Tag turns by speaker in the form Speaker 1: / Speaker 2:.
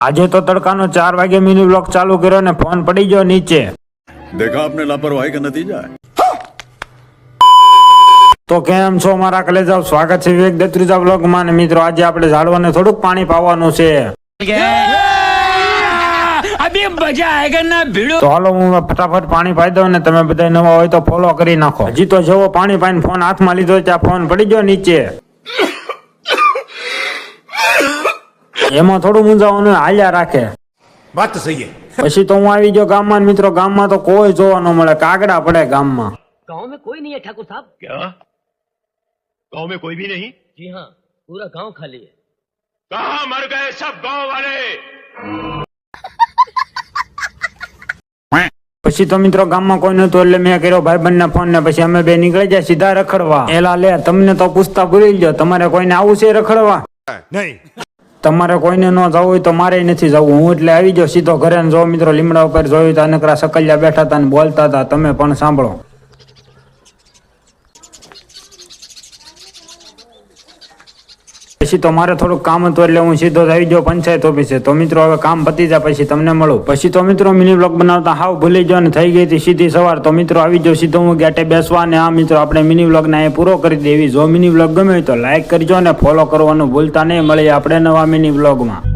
Speaker 1: આજે તો તડકાનો 4 વાગે મિની બ્લોગ ચાલુ કર્યો ને ફોન પડી ગયો નીચે।
Speaker 2: देखा आपने लापरवाही का नतीजा है।
Speaker 1: તો કેમ છો મારા કલેજાઓ, સ્વાગત છે વિવેક દત્રીજા બ્લોગ માં। ને મિત્રો આજે આપણે ઝાડવાને થોડુંક પાણી પાવાનું છે।
Speaker 3: अभी मजा आएगा ना भिड़ो।
Speaker 1: તો હાલો હું ફટાફટ પાણી પાઈ દઉં ને તમે બધા નવા હોય તો ફોલો કરી નાખો। હજી તો જેવો પાણી પાઈને ફોન હાથમાં લીધો ત્યાં ફોન પડી ગયો નીચે। એમાં થોડું મૂંઝાવાનું હાલ્યા રાખે।
Speaker 4: बात तो सही है।
Speaker 1: પછી તો હું આવી ગયો ગામમાં। મિત્રો ગામમાં તો કોઈ જોવા ન મળે, કાગડા પડે ગામમાં।
Speaker 5: गांव में कोई नहीं है ठाकुर साहब।
Speaker 6: क्या गांव में कोई भी नहीं?
Speaker 5: जी हाँ, पूरा गांव खाली है।
Speaker 6: कहाँ मर गए सब गांव वाले?
Speaker 1: પછી તો મિત્રો ગામમાં કોઈ નતું એટલે મેં કર્યો ભાઈબંધને ફોન ને પછી અમે બે નીકળી જાય સીધા રખડવા। એલા લે, તમને તો પૂછતા ભૂલી ગયો, તમારે કોઈને આવું છે રખડવા?
Speaker 4: नहीं
Speaker 1: તમારે કોઈને ન જવું હોય તો મારે નથી જવું। હું એટલે આવી ગયો સીધો ઘરે ને જો મિત્રો લીમડા ઉપર જોયું તો નકરા સકલિયા બેઠા હતા ને બોલતા હતા, તમે પણ સાંભળો। પછી તો મારે થોડુંક કામ હતું એટલે હું સીધો જ આવી ગયો પંચાયત ઓફિસે। તો મિત્રો હવે કામ પતી જાય પછી તમને મળું। પછી તો મિત્રો મિની બ્લોગ બનાવતા હાવ ભૂલી ગયો ને થઈ ગઈ હતી સીધી સવાર। તો મિત્રો આવી ગયો સીધો હું ગેટે બેસવા ને આ મિત્રો આપણે મિની બ્લોગ ને એ પૂરો કરી દેવી। જો મિની બ્લોગ ગમે તો લાઈક કરજો ને ફોલો કરવાનું ભૂલતા નહીં। મળીએ આપણે નવા મિની બ્લોગમાં।